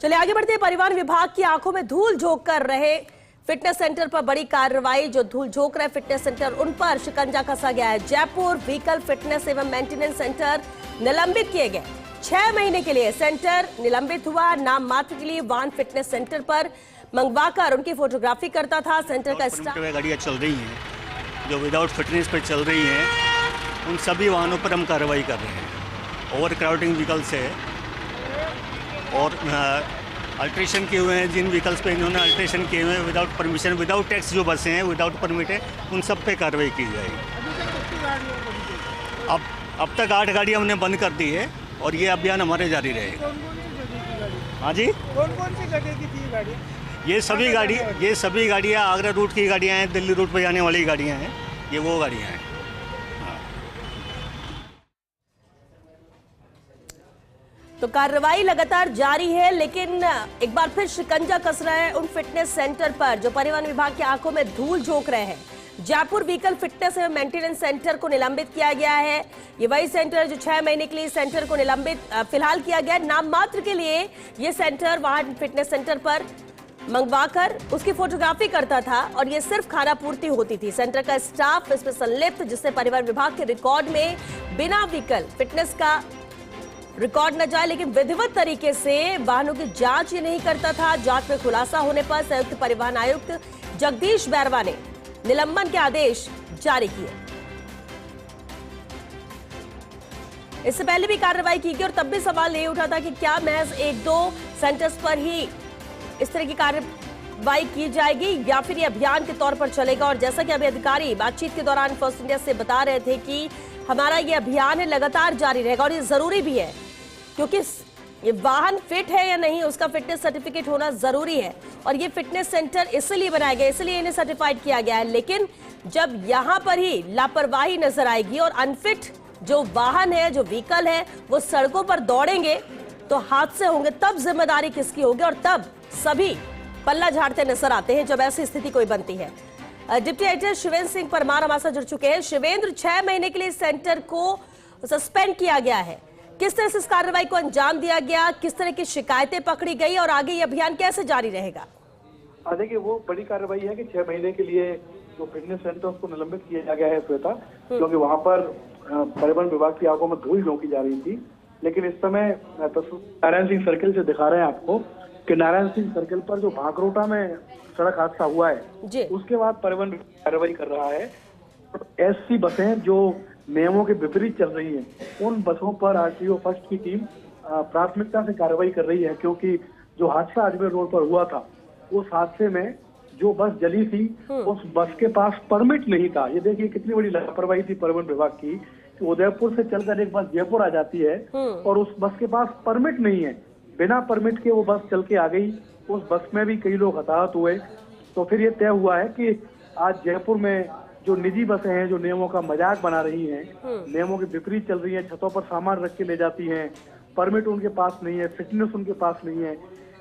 चलिए आगे बढ़ते हैं। परिवहन विभाग की आंखों में धूल झोंक कर रहे फिटनेस सेंटर पर बड़ी कार्रवाई। जो धूल झोंक रहे फिटनेस सेंटर, उन पर शिकंजा कसा गया है। जयपुर व्हीकल फिटनेस एवं मेंटेनेंस सेंटर निलंबित किए गए। 6 महीने के लिए सेंटर निलंबित हुआ। नाम मात्र के लिए वाहन फिटनेस सेंटर पर मंगवाकर उनकी फोटोग्राफी करता था। सेंटर का स्टाफ गाड़ियाँ चल रही हैं जो विदाउट फिटनेस पर चल रही हैं, उन सभी वाहनों पर हम कार्रवाई कर रहे हैं। ओवर क्राउडिंग व्हीकल्स है और अल्ट्रेशन किए हुए हैं। जिन व्हीकल्स पे इन्होंने अल्ट्रेशन किए हुए हैं विदाउट परमिशन, विदाउट टैक्स जो बसें हैं विदाउट परमिट है, उन सब पे कार्रवाई की जाएगी। अब तक 8 गाड़ियाँ हमने बंद कर दी है और ये अभियान हमारे जारी रहेगा। हाँ जी, कौन कौन सी जगह की थी गाड़ी? ये सभी गाड़ियाँ आगरा रूट की गाड़ियाँ हैं, दिल्ली रूट पर जाने वाली गाड़ियाँ हैं, ये वो गाड़ियाँ हैं। तो कार्रवाई लगातार जारी है, लेकिन एक बार फिर शिकंजा कस रहा है उन फिटनेस सेंटर पर जो परिवहन विभाग की आंखों में धूल झोंक रहे हैं। जयपुर व्हीकल फिटनेस एवं मेंटेनेंस सेंटर को निलंबित किया गया है। ये वही सेंटर है जो 6 महीने के लिए सेंटर को निलंबित फिलहाल किया गया। नाम मात्र के लिए ये सेंटर वाहन फिटनेस सेंटर पर मंगवाकर उसकी फोटोग्राफी करता था और ये सिर्फ खाना पूर्ति होती थी। सेंटर का स्टाफ इसमें संलिप्त, जिससे परिवहन विभाग के रिकॉर्ड में बिना व्हीकल फिटनेस का रिकॉर्ड न जाए, लेकिन विधिवत तरीके से वाहनों की जांच ये नहीं करता था। जांच में खुलासा होने पर संयुक्त परिवहन आयुक्त जगदीश बैरवा ने निलंबन के आदेश जारी किए। इससे पहले भी कार्रवाई की गई और तब भी सवाल ये उठा था कि क्या महज 1-2 सेंटर्स पर ही इस तरह की कार्रवाई की जाएगी या फिर ये अभियान के तौर पर चलेगा। और जैसा कि अभी अधिकारी बातचीत के दौरान फर्स्ट इंडिया से बता रहे थे कि हमारा ये अभियान है लगातार जारी रहेगा और ये जरूरी भी है, क्योंकि ये वाहन फिट है या नहीं उसका फिटनेस सर्टिफिकेट होना जरूरी है। और ये फिटनेस सेंटर इसलिए बनाया गया, इसलिए इन्हें सर्टिफाइड किया गया है। लेकिन जब यहां पर ही लापरवाही नजर आएगी और अनफिट जो वाहन है, जो व्हीकल है, वो सड़कों पर दौड़ेंगे तो हादसे होंगे। तब जिम्मेदारी किसकी होगी और तब सभी पल्ला झाड़ते नजर आते हैं जब ऐसी स्थिति कोई बनती है। डिप्टी एडिटर शिवेंद्र सिंह परमार हमारे साथ जुड़ चुके हैं। शिवेंद्र, 6 महीने के लिए सेंटर को सस्पेंड किया गया है, किस तरह से इस कार्रवाई को अंजाम दिया गया, किस तरह की शिकायतें पकड़ी गई और आगे ये अभियान कैसे जारी रहेगा? देखिए, वो बड़ी कार्रवाई है कि 6 महीने के लिए जो फिटनेस सेंटर उसको निलंबित किया गया है श्वेता, क्योंकि वहां पर परिवहन विभाग की आंखों में धूल झोंकी जा रही थी। लेकिन इस समय नारायण सिंह सर्किल से दिखा रहे हैं आपको कि नारायण सिंह सर्किल पर जो भांकरोटा में सड़क हादसा हुआ है उसके बाद परिवहन कार्रवाई कर रहा है। ऐसी बसें जो नियमों के विपरीत चल रही हैं, उन बसों पर आरटीओ फर्स्ट की टीम प्राथमिकता से कार्रवाई कर रही है, क्योंकि जो हादसा अजमेर रोड पर हुआ था, उस हादसे में जो बस जली थी उस बस के पास परमिट नहीं था। ये देखिए कितनी बड़ी लापरवाही थी परिवहन विभाग की कि उदयपुर से चलकर एक बस जयपुर आ जाती है और उस बस के पास परमिट नहीं है। बिना परमिट के वो बस चल के आ गई। उस बस में भी कई लोग हताहत हुए। तो फिर ये तय हुआ है कि आज जयपुर में जो निजी बसें हैं जो नियमों का मजाक बना रही हैं, नियमों के विपरीत चल रही हैं, छतों पर सामान रख के ले जाती हैं, परमिट उनके पास नहीं है, फिटनेस उनके पास नहीं है,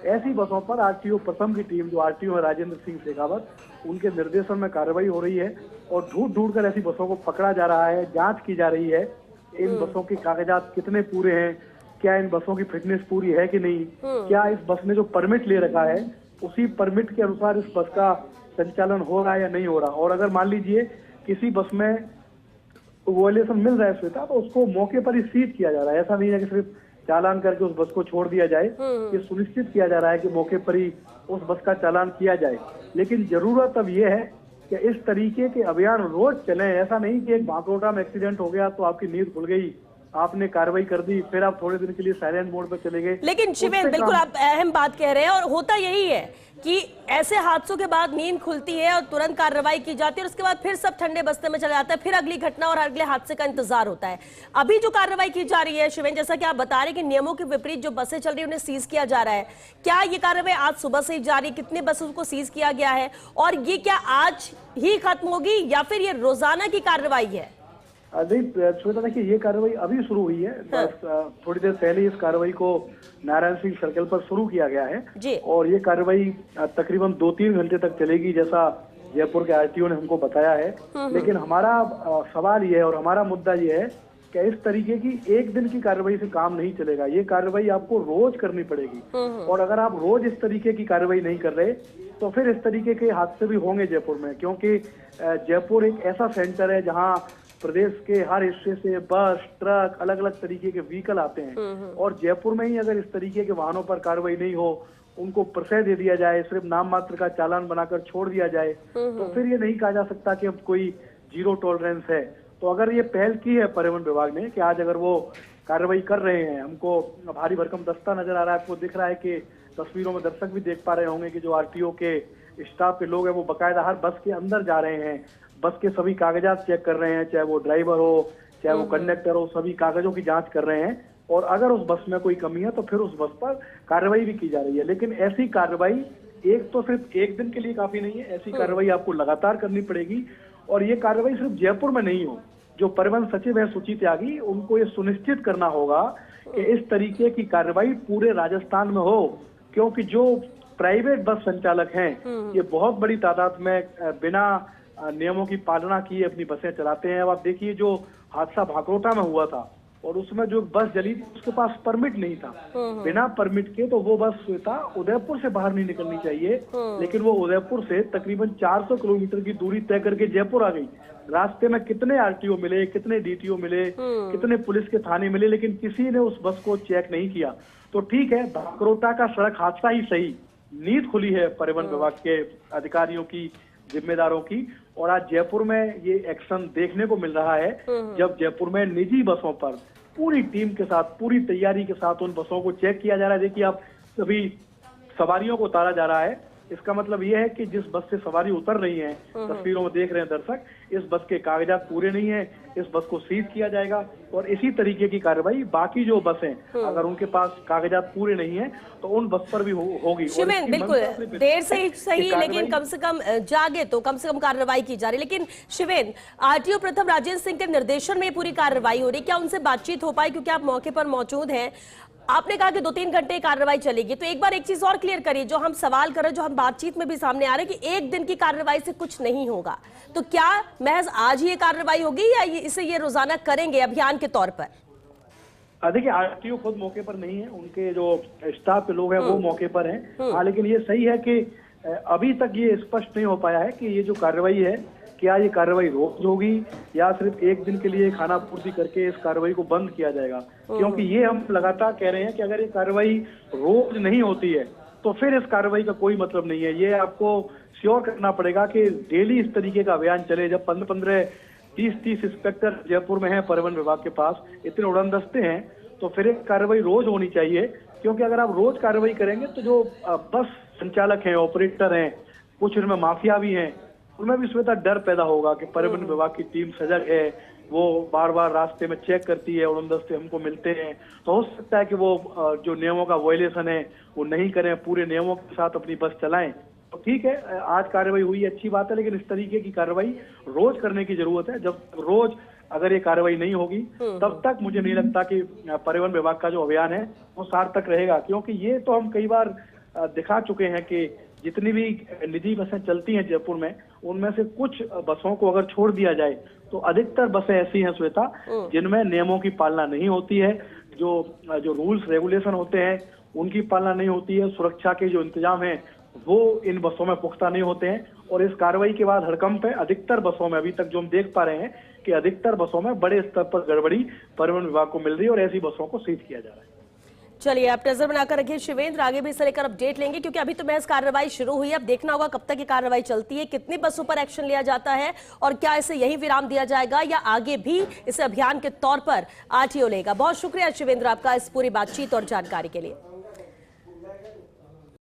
ऐसी बसों पर आरटीओ प्रथम की टीम, जो आरटीओ है राजेंद्र सिंह शेखावत, उनके निर्देशन में कार्रवाई हो रही है और ढूंढ कर ऐसी बसों को पकड़ा जा रहा है, जांच की जा रही है। इन बसों के कागजात कितने पूरे हैं, क्या इन बसों की फिटनेस पूरी है कि नहीं, क्या इस बस ने जो परमिट ले रखा है उसी परमिट के अनुसार इस बस का संचालन हो रहा है या नहीं हो रहा। और अगर मान लीजिए किसी बस में वॉयलेशन मिल रहा है श्वेता, तो उसको मौके पर ही सीज किया जा रहा है। ऐसा नहीं है कि सिर्फ चालान करके उस बस को छोड़ दिया जाए। ये सुनिश्चित किया जा रहा है कि मौके पर ही उस बस का चालान किया जाए। लेकिन जरूरत अब ये है कि इस तरीके के अभियान रोज चले। ऐसा नहीं कि एक भांकरोटा में एक्सीडेंट हो गया तो आपकी नींद खुल गई, आपने कार्रवाई कर दी, फिर आप थोड़े दिन के लिए साइलेंट मोड पर चले गए। लेकिन शिवेंद्र, बिल्कुल आप अहम बात कह रहे हैं और होता यही है कि ऐसे हादसों के बाद नींद खुलती है और तुरंत कार्रवाई की जाती है और उसके बाद फिर सब ठंडे बस्ते में चला जाता है, फिर अगली घटना और अगले हादसे का इंतजार होता है। अभी जो कार्रवाई की जा रही है शिवेंद्र, जैसा कि आप बता रहे हैं कि नियमों के विपरीत जो बसें चल रही है उन्हें सीज किया जा रहा है, क्या ये कार्रवाई आज सुबह से ही जारी, कितने बसों को सीज किया गया है और ये क्या आज ही खत्म होगी या फिर ये रोजाना की कार्रवाई है? श्वेता, देखिए ये कार्रवाई अभी शुरू हुई है। बस थोड़ी देर पहले इस कार्रवाई को नारायण सिंह सर्कल पर शुरू किया गया है और ये कार्रवाई तकरीबन 2-3 घंटे तक चलेगी, जैसा जयपुर के आरटीओ ने हमको बताया है। लेकिन हमारा सवाल ये है और हमारा मुद्दा ये है कि इस तरीके की एक दिन की कार्रवाई से काम नहीं चलेगा, ये कार्रवाई आपको रोज करनी पड़ेगी। और अगर आप रोज इस तरीके की कार्रवाई नहीं कर रहे तो फिर इस तरीके के हादसे भी होंगे जयपुर में, क्योंकि जयपुर एक ऐसा सेंटर है जहां प्रदेश के हर हिस्से से बस, ट्रक, अलग अलग तरीके के व्हीकल आते हैं। और जयपुर में ही अगर इस तरीके के वाहनों पर कार्रवाई नहीं हो, उनको प्रशय दे दिया जाए, सिर्फ नाम मात्र का चालान बनाकर छोड़ दिया जाए, तो फिर ये नहीं कहा जा सकता कि अब कोई जीरो टॉलरेंस है। तो अगर ये पहल की है परिवहन विभाग ने कि आज अगर वो कार्रवाई कर रहे हैं, हमको भारी भरकम दस्ता नजर आ रहा है, आपको दिख रहा है कि तस्वीरों में दर्शक भी देख पा रहे होंगे कि जो आरटीओ के स्टाफ के लोग हैं वो बकायदा हर बस के अंदर जा रहे हैं, बस के सभी कागजात चेक कर रहे हैं, चाहे वो ड्राइवर हो, चाहे वो कंडक्टर हो, सभी कागजों की जांच कर रहे हैं। और अगर उस बस में कोई कमी है तो फिर उस बस पर कार्रवाई भी की जा रही है। लेकिन ऐसी कार्रवाई एक तो सिर्फ एक दिन के लिए काफी नहीं है, ऐसी कार्रवाई आपको लगातार करनी पड़ेगी। और ये कार्रवाई सिर्फ जयपुर में नहीं हो, जो परिवहन सचिव है सुची त्यागी, उनको ये सुनिश्चित करना होगा कि इस तरीके की कार्रवाई पूरे राजस्थान में हो, क्योंकि जो प्राइवेट बस संचालक हैं ये बहुत बड़ी तादाद में बिना नियमों की पालना किए अपनी बसें चलाते हैं। अब आप देखिए जो हादसा भाकरोटा में हुआ था और उसमें जो बस जली थी उसके पास परमिट नहीं था, बिना परमिट के तो वो बस श्वेता उदयपुर से बाहर नहीं निकलनी चाहिए, लेकिन वो उदयपुर से तकरीबन 400 किलोमीटर की दूरी तय करके जयपुर आ गई। रास्ते में कितने आरटीओ मिले, कितने डीटीओ मिले, कितने पुलिस के थाने मिले, लेकिन किसी ने उस बस को चेक नहीं किया। तो ठीक है, भाकरोटा का सड़क हादसा ही सही, नींद खुली है परिवहन विभाग के अधिकारियों की, जिम्मेदारों की। और आज जयपुर में ये एक्शन देखने को मिल रहा है, जब जयपुर में निजी बसों पर पूरी टीम के साथ, पूरी तैयारी के साथ उन बसों को चेक किया जा रहा है। देखिए आप सभी सवारियों को उतारा जा रहा है, इसका मतलब ये है कि जिस बस से सवारी उतर रही है, तस्वीरों में देख रहे हैं दर्शक, इस बस के कागजात पूरे नहीं है, इस बस को सीज किया जाएगा। और इसी तरीके की कार्रवाई बाकी जो बसें अगर उनके पास कागजात पूरे नहीं है तो उन बस पर भी होगी। शिवेन, बिल्कुल देर से ही सही, लेकिन कम से कम जागे तो कम से कम कार्रवाई की जा रही। लेकिन शिवेन, आरटीओ प्रथम राजेंद्र सिंह के निर्देशन में पूरी कार्रवाई हो रही, क्या उनसे बातचीत हो पाई, क्योंकि आप मौके पर मौजूद हैं? आपने कहा कि 2-3 घंटे कार्रवाई चलेगी, तो एक बार एक चीज और क्लियर करिए, जो हम सवाल कर रहे हैं, जो हम बातचीत में भी सामने आ रहे हैं कि एक दिन की कार्रवाई से कुछ नहीं होगा, तो क्या महज आज ही ये कार्रवाई होगी या इसे ये रोजाना करेंगे अभियान के तौर पर? देखिए आरटीओ खुद मौके पर नहीं है, उनके जो स्टाफ के लोग हैं वो मौके पर हैं। हाँ, लेकिन ये सही है कि अभी तक ये स्पष्ट नहीं हो पाया है कि ये जो कार्रवाई है, क्या ये कार्रवाई रोज होगी या सिर्फ एक दिन के लिए खाना पूर्ति करके इस कार्रवाई को बंद किया जाएगा। क्योंकि ये हम लगातार कह रहे हैं कि अगर ये कार्रवाई रोज नहीं होती है तो फिर इस कार्रवाई का कोई मतलब नहीं है। ये आपको श्योर करना पड़ेगा कि डेली इस तरीके का अभियान चले। जब 15-15, 30-30 इंस्पेक्टर जयपुर में है परिवहन विभाग के पास, इतने उड़न दस्ते हैं, तो फिर एक कार्रवाई रोज होनी चाहिए। क्योंकि अगर आप रोज कार्रवाई करेंगे तो जो बस संचालक हैं, ऑपरेटर हैं, कुछ इनमें माफिया भी हैं, उनमें भी श्वेता डर पैदा होगा कि परिवहन विभाग की टीम सजग है, वो बार बार रास्ते में चेक करती है, उड़न दस्ते हमको मिलते हैं, तो हो सकता है कि वो जो नियमों का वायलेशन है वो नहीं करें, पूरे नियमों के साथ अपनी बस चलाएं। तो ठीक है, आज कार्रवाई हुई, अच्छी बात है, लेकिन इस तरीके की कार्रवाई रोज करने की जरूरत है। जब रोज अगर ये कार्रवाई नहीं होगी तब तक मुझे नहीं लगता कि परिवहन विभाग का जो अभियान है वो सार्थक रहेगा। क्योंकि ये तो हम कई बार दिखा चुके हैं कि जितनी भी निजी बसें चलती हैं जयपुर में, उनमें से कुछ बसों को अगर छोड़ दिया जाए तो अधिकतर बसें ऐसी हैं श्वेता जिनमें नियमों की पालना नहीं होती है, जो रूल्स रेगुलेशन होते हैं उनकी पालना नहीं होती है, सुरक्षा के जो इंतजाम हैं वो इन बसों में पुख्ता नहीं होते हैं। और इस कार्रवाई के बाद हड़कंप है, अधिकतर बसों में अभी तक जो हम देख पा रहे हैं कि अधिकतर बसों में बड़े स्तर पर गड़बड़ी परिवहन विभाग को मिल रही है और ऐसी बसों को सीज किया जा रहा है। चलिए, आप नजर बनाकर रखिए शिवेंद्र, आगे भी इसे लेकर अपडेट लेंगे, क्योंकि अभी तो महज कार्रवाई शुरू हुई है। अब देखना होगा कब तक ये कार्रवाई चलती है, कितनी बसों पर एक्शन लिया जाता है और क्या इसे यही विराम दिया जाएगा या आगे भी इसे अभियान के तौर पर आरटीओ लेगा। बहुत शुक्रिया शिवेंद्र आपका इस पूरी बातचीत और जानकारी के लिए।